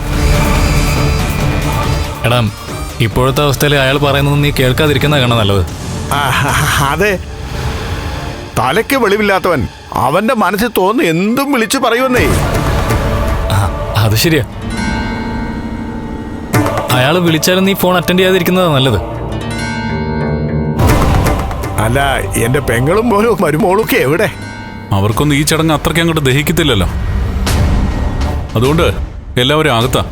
എടാ, ഇപ്പോഴത്തെ അവസ്ഥയിൽ അയാൾ പറയുന്നത് നീ കേൾക്കാതിരിക്കുന്നതാണ് നല്ലത്. അതെ, തലയ്ക്ക് വെളിവില്ലാത്തവൻ അവന്റെ മനസ്സിൽ തോന്നുന്നു എന്തും വിളിച്ചു പറയുമെന്നേ. അത് ശരിയാ. അയാൾ വിളിച്ചാലും നീ ഫോൺ അറ്റൻഡ് ചെയ്യാതിരിക്കുന്നതാ നല്ലത്. അല്ല, എന്റെ പെങ്ങളും പോലും മരുമോളൊക്കെ എവിടെ? അവർക്കൊന്നും ഈ ചടങ്ങ് അത്രയ്ക്ക് അങ്ങോട്ട് ദഹിക്കത്തില്ലല്ലോ. അതുകൊണ്ട് എല്ലാവരും അകത്താ.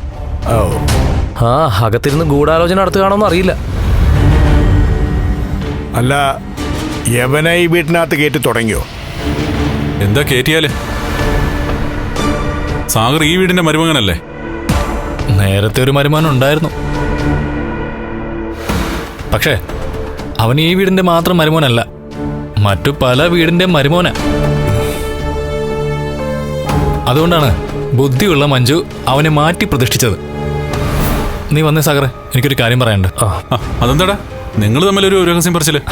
ആ, അകത്തിരുന്ന് ഗൂഢാലോചന നടത്തുകയാണോന്ന് അറിയില്ല. അല്ല, യവനെ ഈ വീട്ടിനകത്ത് കയറ്റി തുടങ്ങിയോ? എന്താ കയറ്റിയാല്? സാഗർ ഈ വീടിന്റെ മരുമകനല്ലേ? നേരത്തെ ഒരു മരുമാനം ഉണ്ടായിരുന്നു. പക്ഷേ അവൻ ഈ വീടിന്റെ മാത്രം മരുമോനല്ല, മറ്റു പല വീടിന്റെ മരുമോന. അതുകൊണ്ടാണ് ബുദ്ധിയുള്ള മഞ്ജു അവനെ മാറ്റി പ്രതിഷ്ഠിച്ചത്. നീ വന്നേ സാഗറെ, എനിക്കൊരു കാര്യം പറയാനുണ്ട്. അതെന്താടാ നിങ്ങൾ തമ്മിലൊരു രഹസ്യം പറിച്ചില്?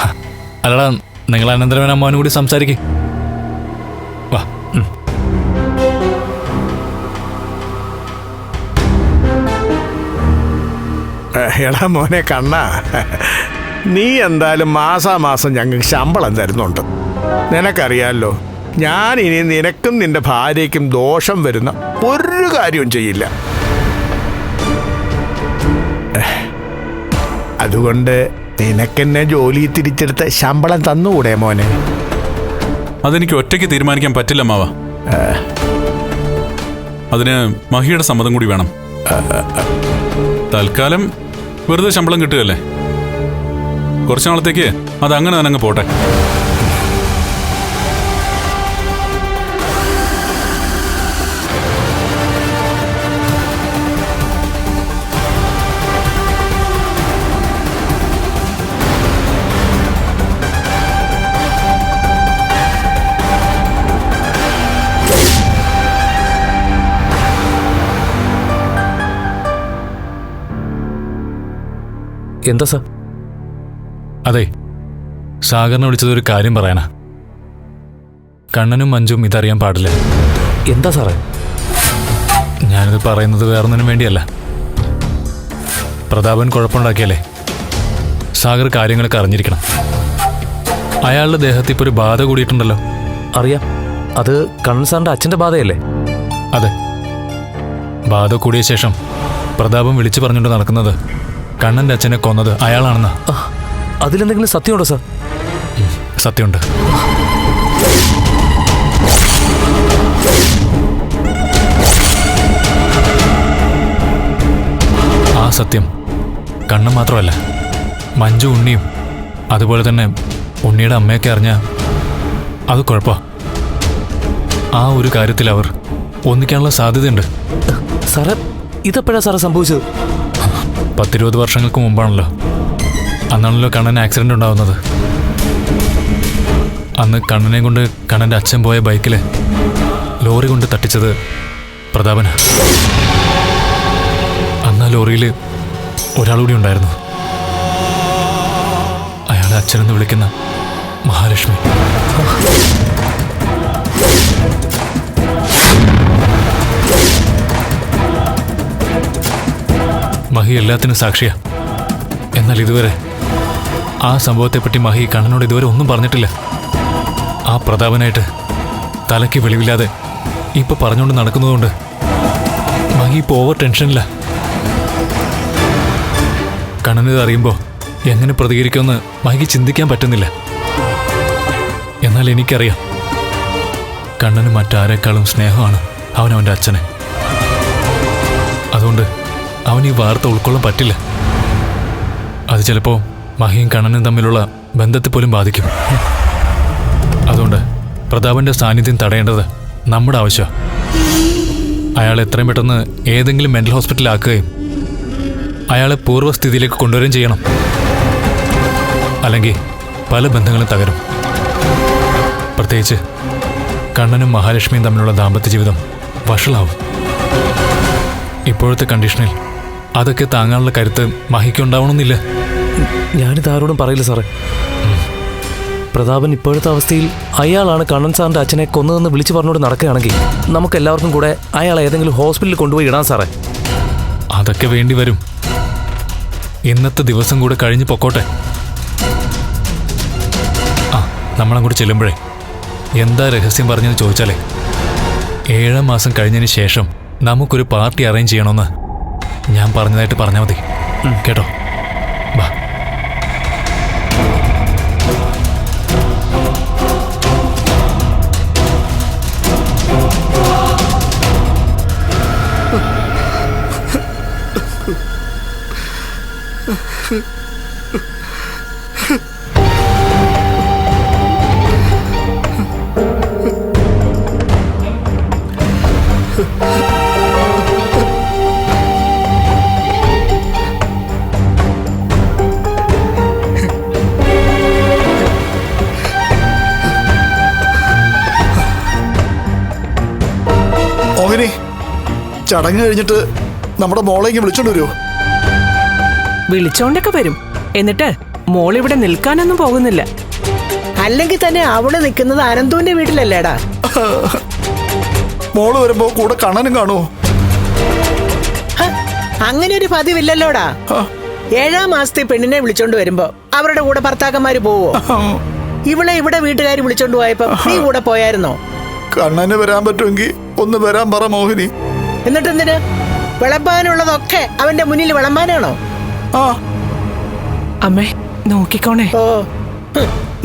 അല്ലടാ, നിങ്ങൾ അനന്തരവൻ അമ്മാവനും കൂടി സംസാരിക്കേ. വാ. എടാ മോനെ കണ്ണാ, നീ എന്തായാലും മാസാമാസം ഞങ്ങൾക്ക് ശമ്പളം തരുന്നുണ്ട്. നിനക്കറിയാലോ, ഞാൻ ഇനി നിനക്കും നിന്റെ ഭാര്യയ്ക്കും ദോഷം വരുന്ന ഒരു കാര്യവും ചെയ്യില്ല. അതുകൊണ്ട് നിനക്കെന്നെ ജോലി തിരിച്ചെടുത്ത് ശമ്പളം തന്നുകൂടെ മോനെ? അതെനിക്ക് ഒറ്റയ്ക്ക് തീരുമാനിക്കാൻ പറ്റില്ല മാവ. അതിന് മഹിയുടെ സമ്മതം കൂടി വേണം. തൽക്കാലം വെറുതെ ശമ്പളം കിട്ടുകയല്ലേ, കുറച്ചു നാളത്തേക്ക് അതങ്ങനെ തന്നെ അങ്ങ് പോട്ടെ. എന്താ സാർ? അതെ, സാഗറിനെ വിളിച്ചത് ഒരു കാര്യം പറയാനാ. കണ്ണനും മഞ്ജുവും ഇതറിയാൻ പാടില്ല. എന്താ സാറേ? ഞാനിത് പറയുന്നത് വേറൊന്നിനും വേണ്ടിയല്ല. പ്രതാപൻ കുഴപ്പമുണ്ടാക്കിയല്ലേ, സാഗർ കാര്യങ്ങളൊക്കെ അറിഞ്ഞിരിക്കണം. അയാളുടെ ദേഹത്ത് ഇപ്പോൾ ഒരു ബാധ കൂടിയിട്ടുണ്ടല്ലോ. അറിയാം, അത് കണ്ണൻ സാറിന്റെ അച്ഛന്റെ ബാധയല്ലേ? അതെ, ബാധ കൂടിയ ശേഷം പ്രതാപം വിളിച്ചു പറഞ്ഞുകൊണ്ട് നടക്കുന്നത് കണ്ണന്റെ അച്ഛനെ കൊന്നത് അയാളാണെന്ന്. അതിലെന്തെങ്കിലും സത്യമുണ്ടോ സാർ? സത്യമുണ്ട്. ആ സത്യം കണ്ണൻ മാത്രമല്ല, മഞ്ജു, ഉണ്ണിയും, അതുപോലെ തന്നെ ഉണ്ണിയുടെ അമ്മയൊക്കെ അറിഞ്ഞ അത് കുഴപ്പമാ. ആ ഒരു കാര്യത്തിൽ അവർ ഒന്നിക്കാനുള്ള സാധ്യതയുണ്ട്. സാറേ, ഇതെപ്പോഴാണ് സാറേ സംഭവിച്ചത്? 10-20 വർഷങ്ങൾക്ക് മുമ്പാണല്ലോ. അന്നാണല്ലോ കണ്ണന് ആക്സിഡന്റ് ഉണ്ടാവുന്നത്. അന്ന് കണ്ണനെ കൊണ്ട് കണ്ണൻ്റെ അച്ഛൻ പോയ ബൈക്കിൽ ലോറി കൊണ്ട് തട്ടിച്ചത് പ്രതാപനാ. അന്ന് ആ ലോറിയിൽ ഒരാളുകൂടി ഉണ്ടായിരുന്നു. അയാളെ അച്ഛനെന്ന് വിളിക്കുന്ന മഹാലക്ഷ്മി. മഹി എല്ലാത്തിനും സാക്ഷിയാ. എന്നാൽ ഇതുവരെ ആ സംഭവത്തെപ്പറ്റി മഹി കണ്ണനോട് ഇതുവരെ ഒന്നും പറഞ്ഞിട്ടില്ല. ആ പ്രതാപനായിട്ട് തലയ്ക്ക് വെളിവില്ലാതെ ഇപ്പൊ പറഞ്ഞുകൊണ്ട് നടക്കുന്നതുകൊണ്ട് മഹി ഇപ്പോൾ ഓവർ ടെൻഷനില്ല. കണ്ണനിത് അറിയുമ്പോൾ എങ്ങനെ പ്രതികരിക്കുമെന്ന് മഹിക്ക് ചിന്തിക്കാൻ പറ്റുന്നില്ല. എന്നാൽ എനിക്കറിയാം, കണ്ണന് മറ്റാരെക്കാളും സ്നേഹമാണ് അവനവൻ്റെ അച്ഛനെ. അതുകൊണ്ട് അവൻ ഈ വാർത്ത ഉൾക്കൊള്ളാൻ പറ്റില്ല. അത് ചിലപ്പോൾ മഹിയും കണ്ണനും തമ്മിലുള്ള ബന്ധത്തെ പോലും ബാധിക്കും. അതുകൊണ്ട് പ്രതാപന്റെ സാന്നിധ്യം തടയേണ്ടത് നമ്മുടെ ആവശ്യമാണ്. അയാൾ എത്രയും പെട്ടെന്ന് ഏതെങ്കിലും മെന്റൽ ഹോസ്പിറ്റലിലാക്കുകയും അയാളെ പൂർവ്വസ്ഥിതിയിലേക്ക് കൊണ്ടുവരികയും ചെയ്യണം. അല്ലെങ്കിൽ പല ബന്ധങ്ങളും തകരും. പ്രത്യേകിച്ച് കണ്ണനും മഹാലക്ഷ്മിയും തമ്മിലുള്ള ദാമ്പത്യ ജീവിതം വഷളാവും. ഇപ്പോഴത്തെ കണ്ടീഷനിൽ അതൊക്കെ താങ്ങാനുള്ള കരുത്ത് മഹിക്കുണ്ടാവണമെന്നില്ല. ഞാനിത് ആരോടും പറയില്ല സാറേ. പ്രതാപൻ ഇപ്പോഴത്തെ അവസ്ഥയിൽ അയാളാണ് കണ്ണൻ സാറിന്റെ അച്ഛനെ കൊന്നതെന്ന് വിളിച്ചു പറഞ്ഞുകൊണ്ട് നടക്കുകയാണെങ്കിൽ നമുക്ക് എല്ലാവർക്കും കൂടെ അയാളെ ഏതെങ്കിലും ഹോസ്പിറ്റലിൽ കൊണ്ടുപോയി ഇടാം സാറേ. അതൊക്കെ വേണ്ടി വരും. ഇന്നത്തെ ദിവസം കൂടെ കഴിഞ്ഞ് പൊക്കോട്ടെ. ആ, നമ്മളങ്ങോട്ട് ചെല്ലുമ്പോഴേ എന്താ രഹസ്യം പറഞ്ഞെന്ന് ചോദിച്ചാലേ 7 മാസം കഴിഞ്ഞതിന് ശേഷം നമുക്കൊരു പാർട്ടി അറേഞ്ച് ചെയ്യണമെന്ന് ഞാൻ പറഞ്ഞതായിട്ട് പറഞ്ഞാൽ മതി. കേട്ടോ? വാ. മോഹിനി, ചടങ്ങ് കഴിഞ്ഞിട്ട് നമ്മുടെ മോളേക്ക് വിളിച്ചോണ്ട് വരുമോ? വിളിച്ചോണ്ടൊക്കെ വരും. എന്നിട്ട് മോളിവിടെ നിൽക്കാനൊന്നും പോകുന്നില്ല. അല്ലെങ്കിൽ തന്നെ അവള് നിൽക്കുന്നത് അനന്തുവിന്റെ വീട്ടിലല്ലേടാ. മോള് വരുമ്പോ കൂടെ കണ്ണനും കാണുമോ? അങ്ങനെ ഒരു പതിവില്ലല്ലോടാ. 7 മാസത്തെ പെണ്ണിനെ വിളിച്ചോണ്ട് വരുമ്പോ അവരുടെ കൂടെ ഭർത്താക്കന്മാര് പോവോ? ഇവിടെ വീട്ടുകാർ വിളിച്ചോണ്ട് പോയപ്പോ നീ കൂടെ പോയായിരുന്നോ? കണ്ണന് വരാൻ പറ്റുമെങ്കിൽ ഒന്ന് വരാൻ പറ മോഹിനി. എന്നിട്ട് എന്തിന്? വിളമ്പാനുള്ളതൊക്കെ അവന്റെ മുന്നിൽ വിളമ്പാനാണോ? അമ്മേ നോക്കിക്കോണേ. ഓ,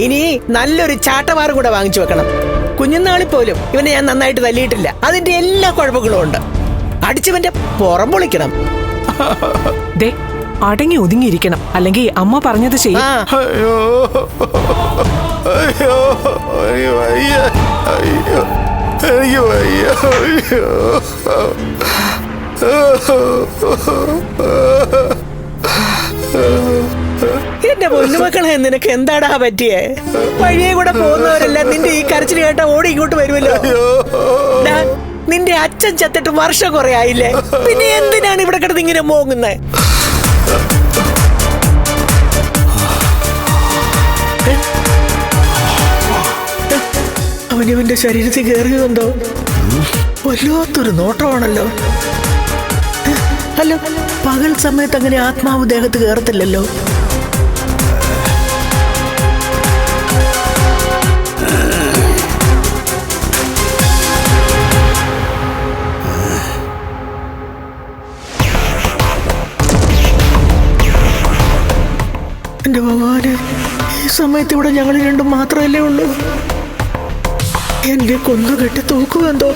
ഇനി നല്ലൊരു ചാട്ടവാറ് കൂടെ വാങ്ങിച്ചു വെക്കണം. കുഞ്ഞുനാളിൽ പോലും ഇവനെ ഞാൻ നന്നായിട്ട് തല്ലിയിട്ടില്ല. അതിന്റെ എല്ലാ കുഴപ്പങ്ങളും ഉണ്ട്. അടിച്ചവന്റെ പുറം പൊളിക്കണം. ദേ, അടങ്ങി ഒതുങ്ങിയിരിക്കണം, അല്ലെങ്കിൽ അമ്മ പറഞ്ഞത് ചെയ്യും. അയ്യോ അയ്യോ അയ്യോ അയ്യോ അയ്യോ അയ്യോ അയ്യോ എന്റെ പൊന്നുമക്കളെ, നിനക്ക് എന്താടാ പറ്റിയേ? വഴിയെ കൂടെ പോകുന്നവരെല്ലാം നിന്റെ ഈ കരച്ചിൽ കേട്ട ഓടി ഇങ്ങോട്ട് വരുമല്ലോ. നിന്റെ അച്ഛൻ ചത്തിട്ട് വർഷം കുറെ ആയില്ലേ? പിന്നെ എന്തിനാണ് ഇവിടെ കിടന്ന് ഇങ്ങനെ മോങ്ങുന്നത്? അവനവന്റെ ശരീരത്തിൽ കയറിയതെന്തോ വല്ലാത്തൊരു നോട്ടമാണല്ലോ. അല്ല, പകൽ സമയത്ത് അങ്ങനെ ആത്മാവ് ദേഹത്ത് കയറത്തില്ലല്ലോ. എന്റെ ഭഗവാനെ, ഈ സമയത്ത് ഇവിടെ ഞങ്ങൾ രണ്ടും മാത്രമല്ലേ ഉള്ളൂ. എന്നെ കൊന്നുകെട്ടി തൂക്കുമെന്തോ.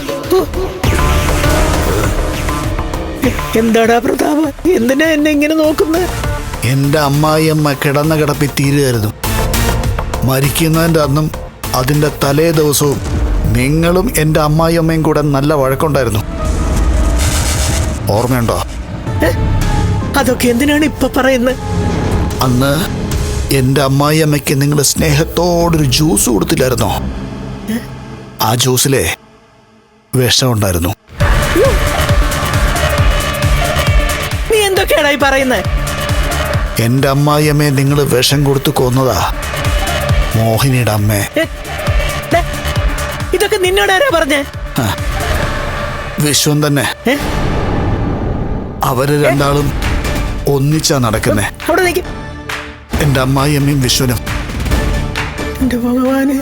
എന്താടാ പ്രതാപ, എന്തിനാ എന്നെ ഇങ്ങനെ നോക്കുന്നത്? എന്റെ അമ്മായിയമ്മ കിടന്ന കിടപ്പിൽ തീരുകയായിരുന്നു. മരിക്കുന്നതിൻ്റെ അന്നും അതിൻ്റെ തലേ ദിവസവും നിങ്ങളും എൻ്റെ അമ്മായിയമ്മയും കൂടെ നല്ല വഴക്കുണ്ടായിരുന്നു. ഓർമ്മയുണ്ടോ? അതൊക്കെ എന്തിനാണ് ഇപ്പൊ പറയുന്നത്? അന്ന് എന്റെ അമ്മായി അമ്മയ്ക്ക് നിങ്ങൾ സ്നേഹത്തോടൊരു ജ്യൂസ് കൊടുത്തില്ലായിരുന്നോ? ആ ജ്യൂസിലെ വിഷമുണ്ടായിരുന്നു. നീ എന്തൊക്കെയാടാ ഈ പറയുന്നത്? എന്റെ അമ്മായി അമ്മയെ നിങ്ങൾ വിഷം കൊടുത്തു കൊന്നതാ മോഹിനിയുടെ അമ്മേ. ഇതൊക്കെ നിന്നോടാരാ പറഞ്ഞേ? വിശ്വം തന്നെ. അവര് രണ്ടാളും ഒന്നിച്ചാ നടക്കുന്നേ. അവിടെ നിൽക്കും. എന്റെ അമ്മായി അമ്മയും വിശ്വനും. എന്റെ ഭഗവാന്,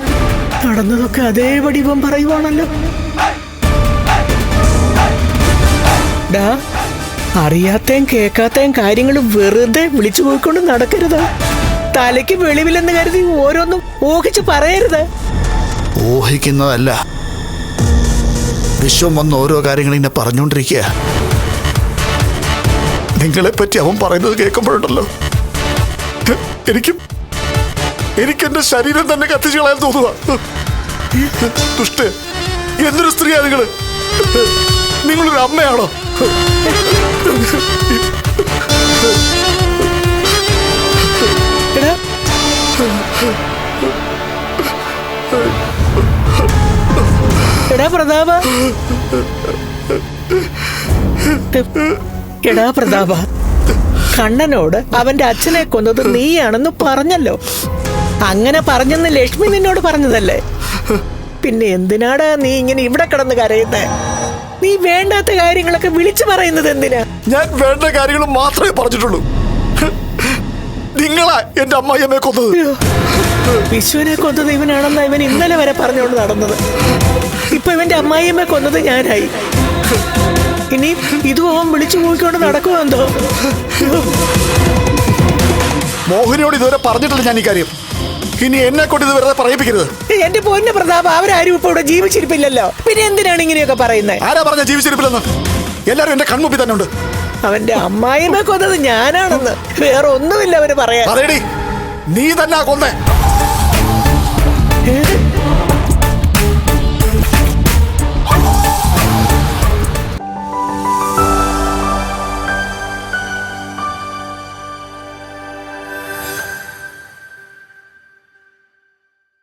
നടന്നതൊക്കെ അതേപടി ഇവൻ പറയുവാണല്ലോ. ഡാ, അറിയാത്തേം കേൾക്കാത്തേം കാര്യങ്ങൾ വെറുതെ വിളിച്ചു പോയിക്കൊണ്ട് നടക്കരുത്. തലയ്ക്ക് വെളിവില്ലെന്ന് കരുതി ഓരോന്നും ഊഹിച്ച് പറയരുത്. ഊഹിക്കുന്നതല്ല, വിശ്വം വന്ന് ഓരോ കാര്യങ്ങൾ ഇങ്ങനെ പറഞ്ഞുകൊണ്ടിരിക്കുക. നിങ്ങളെ പറ്റി അവൻ പറയുന്നത് കേൾക്കുമ്പോഴുണ്ടല്ലോ, എനിക്ക് എന്റെ ശരീരം തന്നെ കത്തിച്ചു കളയാൻ തോന്നുക. ദുഷ്ട, എന്തൊരു സ്ത്രീയാ നിങ്ങളൊരു അമ്മയാണോ? എടാ പ്രതാപ, എടാ പ്രതാപ, കണ്ണനോട് അവന്റെ അച്ഛനെ കൊന്നത് നീയാണെന്ന് പറഞ്ഞല്ലോ. അങ്ങനെ പറഞ്ഞെന്ന് ലക്ഷ്മി നിന്നോട് പറഞ്ഞതല്ലേ? പിന്നെ എന്തിനാടാ നീ ഇങ്ങനെ ഇവിടെ കിടന്ന് കരയുന്നേ? നീ വേണ്ടാത്ത കാര്യങ്ങളൊക്കെ വിളിച്ചു പറയുന്നത് എന്തിനാ? ഞാൻ വേണ്ട കാര്യങ്ങൾ മാത്രമേ പറഞ്ഞിട്ടുള്ളൂ. നിങ്ങളാ എന്റെ അമ്മായിയമ്മയെ കൊന്നത്. വിശ്വനെ കൊന്നത് ഇവനാണെന്ന് ഇവൻ ഇന്നലെ വരെ പറഞ്ഞുകൊണ്ട് നടന്നത്. ഇപ്പൊ ഇവന്റെ അമ്മായിയമ്മയെ കൊന്നത് ഞാനായി. ഇനി ഇതും അവൻ വിളിച്ചു പോയിക്കൊണ്ട് നടക്കുമെന്തോ. മോഹിനിയോട് ഇതുവരെ പറഞ്ഞിട്ടില്ല ഞാൻ ഈ കാര്യം. ഇനി എന്നെ കൊണ്ട് ഇത് വെറുതെ പറയിപ്പിക്കരുത്. എന്റെ പൊന്ന പ്രതാപ്, അവരാരും ഇപ്പൊ ഇവിടെ ജീവിച്ചിരിപ്പില്ലല്ലോ. പിന്നെ എന്തിനാണ് ഇങ്ങനെയൊക്കെ പറയുന്നത്? ആരാ പറഞ്ഞ ജീവിച്ചിരിപ്പില്ലെന്ന്? എല്ലാരും എന്റെ കൺമുമ്പിൽ തന്നെ ഉണ്ട്. അവന്റെ അമ്മായിമ്മ കൊന്നത് ഞാനാണെന്ന് വേറെ ഒന്നുമില്ല അവന് പറയാൻ. നീ തന്നെ കൊന്നേ.